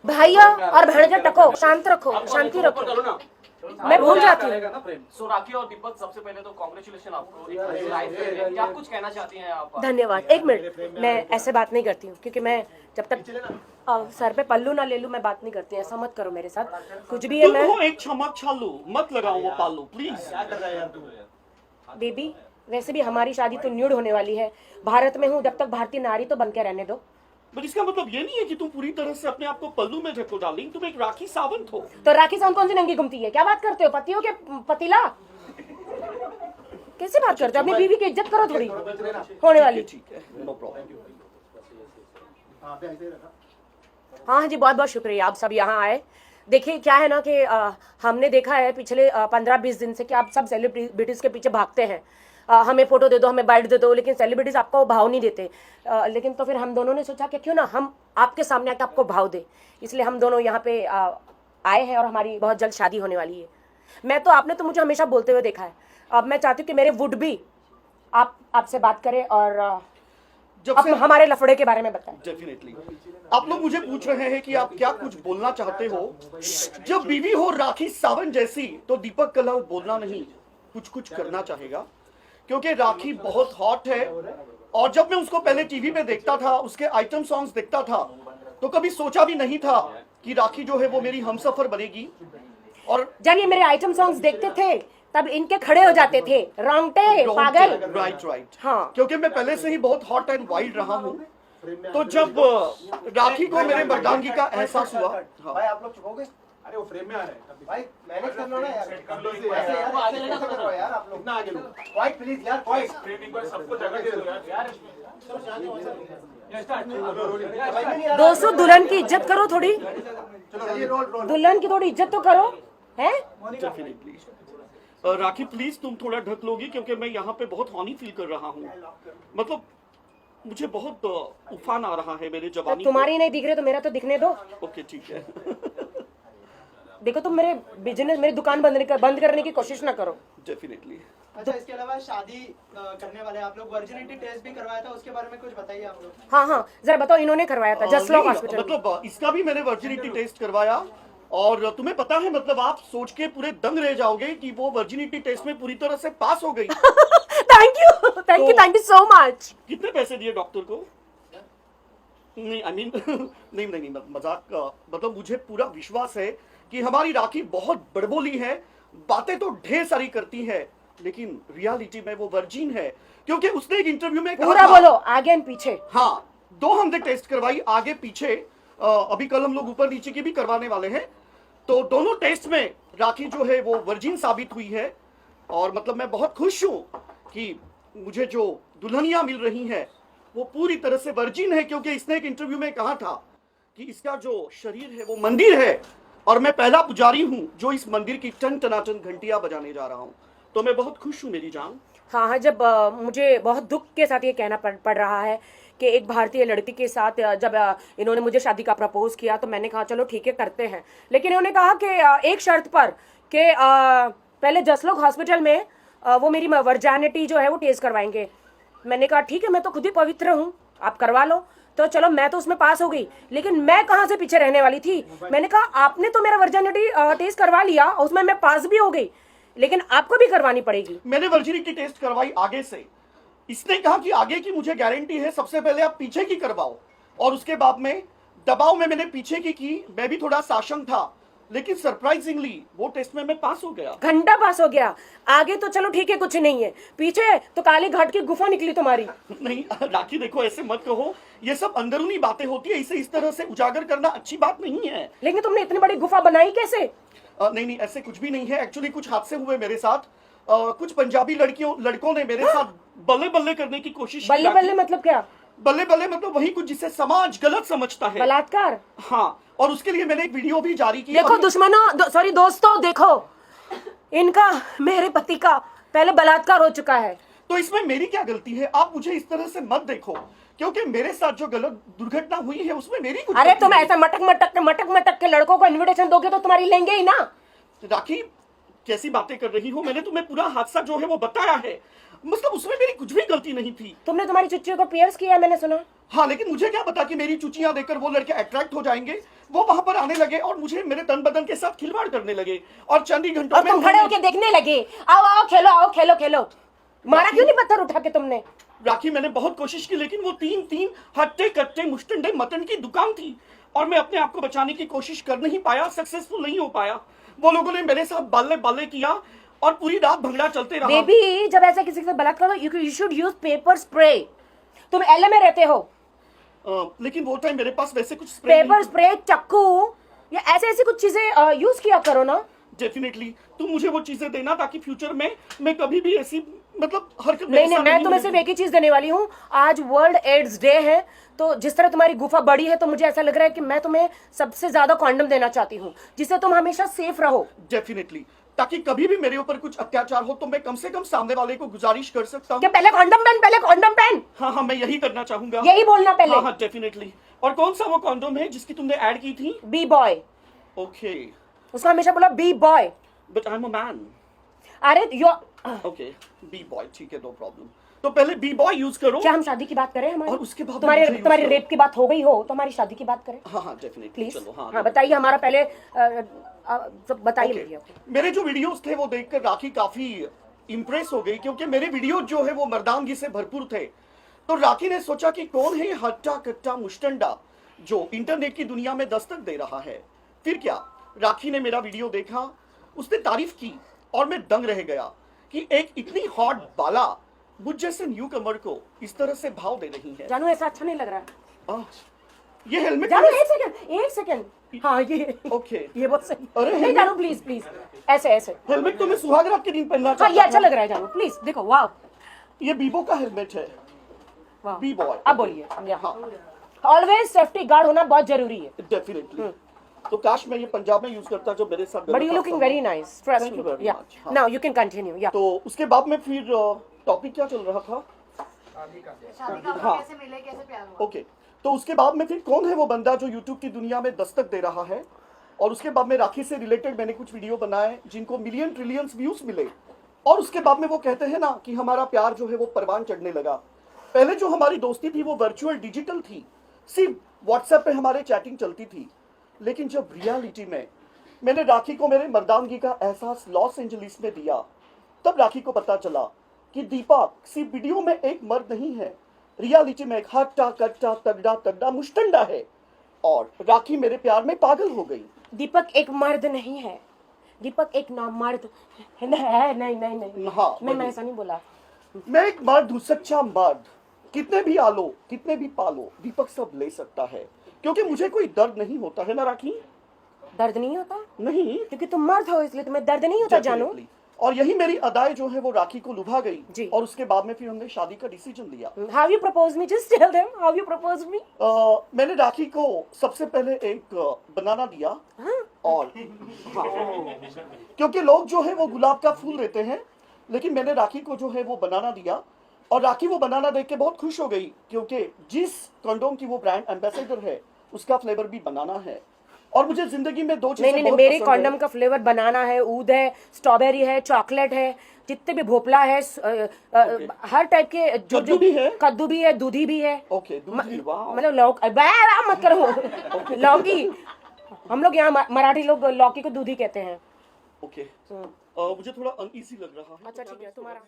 भैया और भैया टको, शांत रखो, शांति रखो, मैं भूल जाती हूँ। सो राखी और दीपक, सबसे पहले तो कांग्रेचुलेशन आपको एक लाइफ में, क्या कुछ कहना चाहती हैं आप? धन्यवाद। एक मिनट, मैं ऐसे बात नहीं करती हूँ क्योंकि मैं जब तक सर पे पल्लू ना ले लूं मैं बात नहीं करती। ऐसा मत करो मेरे साथ, कुछ भी है। मैं एक क्षमा चालू मत लगाओ वो पालू प्लीज। बेबी, वैसे भी हमारी शादी तो न्यूड होने वाली है। भारत में हूँ, जब तक भारतीय नारी तो बन के रहने दो। बट इसका मतलब ये नहीं है कि तुम पूरी तरह से अपने आप को पल्लू में ढको डार्लिंग, तुम एक राखी सावंत हो। तो राखी सावंत कौन सी नंगी घूमती है? क्या बात करते हो? पतियों के पतीला कैसे बात करते हो? अपनी बीवी की इज्जत करो थोड़ी, होने वाली। ठीक है, नो प्रॉब्लम। हाँ जी, बहुत बहुत शुक्रिया आप सब यहाँ आए। देखिए क्या है ना कि हमने देखा है पिछले 15-20 दिन से कि आप सब सेलिब्रिटीज के पीछे भागते हैं। हमें फोटो दे दो, हमें बाइट दे दो, लेकिन सेलिब्रिटीज आपको भाव नहीं देते। लेकिन तो फिर हम दोनों ने सोचा कि क्यों ना हम आपके सामने आकर आपको भाव दे, इसलिए हम दोनों यहाँ पे आए हैं और हमारी बहुत जल्द शादी होने वाली है। मैं तो, आपने तो मुझे हमेशा बोलते हुए देखा है। अब मैं चाहती हूँ कि मेरे वुड भी आपसे बात करें और अब हमारे लफड़े के बारे में बताएं। डेफिनेटली। आप लोग मुझे पूछ रहे हैं कि आप क्या कुछ बोलना चाहते हो। जब बीवी हो राखी सावंत जैसी तो दीपक कलाल बोलना नहीं, कुछ कुछ करना चाहेगा, क्योंकि राखी बहुत हॉट है। और जब मैं उसको पहले टीवी पे देखता था, उसके आइटम सॉन्ग्स देखता था, तो कभी सोचा भी नहीं था कि राखी जो है वो मेरी हमसफर बनेगी। और जब ये मेरे आइटम सॉन्ग्स देखते थे तब इनके खड़े हो जाते थे रोंगटे, पागल। राइट। हाँ, क्योंकि मैं पहले से ही बहुत हॉट एंड वाइल्ड रहा हूँ। तो जब राखी को मेरे मर्दानगी का एहसास हुआ। हाँ। भाई आप लोग चुपोगे? अरे वो फ्रेम में आ रहे हैं भाई, मैनेज कर लो ना यार, कर लो यार, आप लोग ना आगे लो। क्वाइट प्लीज यार, क्वाइट। फ्रेमिंग पर सबको जगह दे दो यार। दोस्तों दुल्हन की इज्जत करो थोड़ी, दुल्हन की थोड़ी इज्जत तो करो, हैं? डेफिनेटली। राखी प्लीज तुम थोड़ा ढक लोगी, क्योंकि मैं यहाँ पे बहुत हॉनी फील कर रहा हूँ। मतलब मुझे बहुत उफान आ रहा है मेरे जवानी। तुम्हारी नहीं दिख रहे तो मेरा तो दिखने दो। ओके ठीक है। देखो तुम मेरे बिजनेस, मेरी दुकान बंद करने की कोशिश ना करो। डेफिनेटली। अच्छा, इसके अलावा शादी करने वाले आप लोग वर्जिनिटी टेस्ट भी करवाया था, उसके बारे में कुछ बताइए आप लोग। हाँ, जरा बताओ। इन्होंने करवाया था जसलोक हॉस्पिटल। मतलब इसका भी मैंने वर्जिनिटी टेस्ट करवाया। और तुम्हें पता है, मतलब आप सोच के पूरे दंग रह जाओगे कि वो वर्जिनिटी टेस्ट में पूरी तरह से पास हो गई। Thank you so much. कितने पैसे दिए डॉक्टर को? नहीं आई मीन नहीं मजाक। मतलब मुझे पूरा विश्वास है कि हमारी राखी बहुत बड़बोली है, बातें तो ढेर सारी करती है, लेकिन रियलिटी में वो वर्जिन है। क्योंकि उसने एक इंटरव्यू में कहा पूरा बोलो, आगे एंड पीछे। हाँ, 2 हमने टेस्ट करवाई, आगे पीछे। अभी कल हम लोग ऊपर नीचे की भी करवाने वाले हैं। तो दोनों टेस्ट में राखी जो है वो वर्जिन साबित हुई है। और मतलब मैं बहुत खुश हूँ कि मुझे जो दुल्हनियां मिल रही हैं वो पूरी तरह से वर्जिन है, क्योंकि इसने एक इंटरव्यू में कहा था कि इसका जो शरीर है वो मंदिर है और मैं पहला पुजारी हूँ जो इस मंदिर की टन टनाटन घंटियां बजाने जा रहा हूँ। तो मैं बहुत खुश हूँ मेरी जान। हाँ, जब मुझे बहुत दुख के साथ ये कहना पड़ रहा है कि एक भारतीय लड़की के साथ जब इन्होंने मुझे शादी का प्रपोज किया तो मैंने कहा चलो ठीक है करते हैं। लेकिन इन्होंने कहा कि एक शर्त पर कि पहले जसलोक हॉस्पिटल में वो मेरी वर्जिनिटी जो है वो टेस्ट करवाएंगे। मैंने कहा ठीक है, मैं तो खुद ही पवित्र हूँ, आप करवा लो। तो चलो, मैं तो उसमें पास हो गई, लेकिन मैं कहाँ से पीछे रहने वाली थी। मैंने कहा आपने तो मेरा वर्जिनिटी टेस्ट करवा लिया, उसमें मैं पास भी हो गई, लेकिन आपको भी करवानी पड़ेगी। मैंने वर्जिनिटी टेस्ट करवाई आगे से। इसने कहा कि आगे की मुझे गारंटी है, सबसे पहले आप पीछे की करवाओ। और उसके बाद में दबाव में मैंने पीछे की। मैं भी थोड़ा साशंक था, लेकिन सरप्राइजिंगली वो टेस्ट में मैं पास हो गया। घंटा पास हो गया। आगे तो चलो ठीक है, कुछ नहीं है, पीछे तो काली घाट की गुफा निकली तुम्हारी। नहीं राखी देखो, ऐसे मत कहो, ये सब अंदरूनी बातें होती है, इसे इस तरह से उजागर करना अच्छी बात नहीं है। लेकिन तुमने इतनी बड़ी गुफा बनाई कैसे? नहीं ऐसे कुछ भी नहीं है। एक्चुअली कुछ हादसे हुए मेरे साथ। कुछ पंजाबी लड़कों ने मेरे साथ बल्ले बल्ले करने की कोशिश की। बल्ले बल्ले मतलब क्या? बल्ले बल्ले मतलब वही कुछ जिसे समाज गलत समझता है, बलात्कार। हाँ, और उसके लिए मैंने एक वीडियो भी जारी की। देखो दुश्मनों, सॉरी दोस्तों, देखो इनका, मेरे पति का पहले बलात्कार हो चुका है। तो इसमें मेरी क्या गलती है? आप मुझे इस तरह से मत देखो, क्योंकि मेरे साथ जो गलत दुर्घटना हुई है उसमें मेरी कुछ। अरे तुम ऐसा मटक के लड़कों को इनविटेशन दोगे तो तुम्हारी लेंगे ही ना। राखी कैसी बातें कर रही हो? मैंने तुम्हें पूरा हादसा जो है वो बताया है। मतलब उसमें मेरी कुछ भी गलती नहीं थी। तुमने तुम्हारी चुच्चियों को पियर्स किया है, मैंने सुना। हाँ, लेकिन मुझे क्या पता कि मेरी चुचियां देखकर वो लड़के अट्रैक्ट हो जाएंगे, वो वहां पर आने लगे और मुझे मेरे तन बदन के साथ खिलवाड़ करने लगे और चंद ही घंटों और में तुम खड़े होके देखने लगे, आओ आओ खेलो, आओ खेलो खेलो। मारा क्यों नहीं पत्थर उठा के तुमने? राखी मैंने बहुत कोशिश की, लेकिन वो तीन हट्टे कट्टे मुस्टंडे मटन की दुकान थी और मैं अपने आप को बचाने की कोशिश कर नहीं पाया, सक्सेसफुल नहीं हो पाया। वो लोगों ने मेरे साथ बल्ले बल्ले किया और पूरी रात भंगड़ा चलते रहा। बेबी, जब ऐसा किसी के साथ बलात्कार हो, you should use paper spray. तुम एलए में रहते हो, लेकिन वो टाइम मेरे पास वैसे कुछ स्प्रे पेपर स्प्रे, चाकू या ऐसे ऐसी कुछ चीजें यूज किया करो ना। डेफिनेटली तुम मुझे वो चीजें देना ताकि फ्यूचर में मैं कभी भी ऐसी मतलब हरकत नहीं नहीं, मैं तुम्हें सिर्फ एक ही चीज देने वाली हूँ। आज वर्ल्ड एड्स डे है, तो जिस तरह तुम्हारी गुफा बड़ी है, तो मुझे ऐसा लग रहा है कि मैं तुम्हें सबसे ज्यादा कॉन्डम देना चाहती हूँ, जिससे तुम हमेशा सेफ रहो। डेफिनेटली, ताकि कभी भी मेरे ऊपर कुछ अत्याचार हो तो मैं कम से कम सामने वाले को गुजारिश कर सकता हूँ। क्या पहले कॉन्डम पहन, पहले कॉन्डम पहन। हाँ, मैं यही करना चाहूंगा। यही बोलना पहले। हाँ, डेफिनेटली। और कौन सा वो कॉन्डोम है जिसकी तुमने ऐड की थी? B boy. ओके, उसको हमेशा बोला B boy. But I am a man. अरे यो, ओके, बी बॉय, ठीक है, नो प्रॉब्लम। तो पहले बी बॉय यूज करो। क्या हम शादी की बात करें हमारी? और उसके बाद तुम्हारी रेप की बात हो गई हो तो हमारी शादी की बात करें। हाँ, डेफिनेटली। प्लीज। चलो, हाँ, बताइए हमारा पहले बताइए मुझे। मेरे जो वीडियोस थे वो देखकर राखी काफी इंप्रेस हो गई, क्योंकि मेरे वीडियो जो है वो मर्दानगी से भरपूर थे। तो राखी ने सोचा कि कौन है ये हट्टा कट्टा मुस्टंडा जो इंटरनेट की दुनिया में दस्तक दे रहा है। फिर क्या, राखी ने मेरा वीडियो देखा, उसने तारीफ की और मैं दंग रह गया कि एक इतनी हॉट बाला मुझ जैसे न्यू कमर को इस तरह से भाव दे रही है। जानू, ऐसा अच्छा नहीं लग रहा है। ये हेलमेट जानू, एक सेकंड। हाँ, ये ओके, ये बहुत सही। अरे, नहीं जानू, प्लीज प्लीज, ऐसे ऐसे। हेलमेट तो मैं सुहाग रात के दिन पहनना हाँ, चाहता ये अच्छा था। लग रहा है जानू, प्लीज देखो। वाह, ये बीबो का हेलमेट है। वाह। B boy. अब बोलिए। हाँ, ऑलवेज सेफ्टी गार्ड होना बहुत जरूरी है। डेफिनेटली। तो काश मैं ये पंजाब में यूज करता जो मेरे साथ बट यू गलत लुकिंग था। Very nice, trust Thank you me. very या much, हाँ। Now you can continue. या तो उसके बाद में फिर टॉपिक क्या चल रहा था? शादी का हाँ। कैसे मिले, कैसे प्यार हुआ? ओके, तो उसके बाद में फिर कौन है वो बंदा जो यूट्यूब की दुनिया में दस्तक दे रहा है। और उसके बाद में राखी से रिलेटेड मैंने कुछ वीडियो बनाए जिनको मिलियन ट्रिलियंस व्यूज मिले। और उसके बाद में वो कहते हैं ना कि हमारा प्यार जो है वो परवान चढ़ने लगा। पहले जो हमारी दोस्ती थी वो वर्चुअल डिजिटल थी, सिर्फ व्हाट्सएप पे हमारे चैटिंग चलती थी। लेकिन जब रियलिटी में मैंने राखी को मेरे मर्दानगी का एहसास लॉस एंजलिस में दिया, तब राखी को पता चला कि दीपक सिर्फ वीडियो में एक मर्द नहीं है, रियलिटी में एक हट्टा कट्टा तगड़ा तगड़ा मुस्टंडा है। और राखी मेरे प्यार में पागल हो गई। दीपक एक मर्द नहीं है, दीपक एक नामर्द है। नहीं नहीं नहीं, हाँ, मैं ऐसा नहीं बोला। मैं एक मर्द हूँ, सच्चा मर्द। कितने भी आलो, कितने भी पालो, दीपक सब ले सकता है, क्योंकि मुझे कोई दर्द नहीं होता है ना राखी। दर्द नहीं होता नहीं, क्योंकि तुम मर्द हो, इसलिए तुम्हें दर्द नहीं होता जानू। Definitely। और यही मेरी अदाएं जो है वो राखी को लुभा जी। गई। और उसके बाद में फिर हमने शादी का डिसीजन लिया। How you propose me, just tell them how you propose me. मैंने राखी को सबसे पहले एक बनाना दिया। और हाँ, क्योंकि लोग जो है वो गुलाब का फूल देते हैं, लेकिन मैंने राखी को जो है वो बनाना दिया। और राखी वो बनाना देख के बहुत खुश हो गई, क्योंकि जिस कंडोम की वो ब्रांड एम्बेसडर है उसका फ्लेवर भी बनाना है। और मुझे जिंदगी में दो चीजें नहीं, बहुत मेरे पसंद है। कॉन्डम का फ्लेवर बनाना है, ऊद है, स्ट्रॉबेरी है, चॉकलेट है, जितने भी भोपला है, हर टाइप के कद्दू भी है? कद्दू भी है, दूधी भी है। ओके, दूधी, वाह। मतलब मत करो लौकी। हम लोग यहाँ मराठी लोग लौकी को दूधी कहते हैं। ओके, मुझे थोड़ा अनईजी लग रहा है। अच्छा ठीक है, तुम्हारा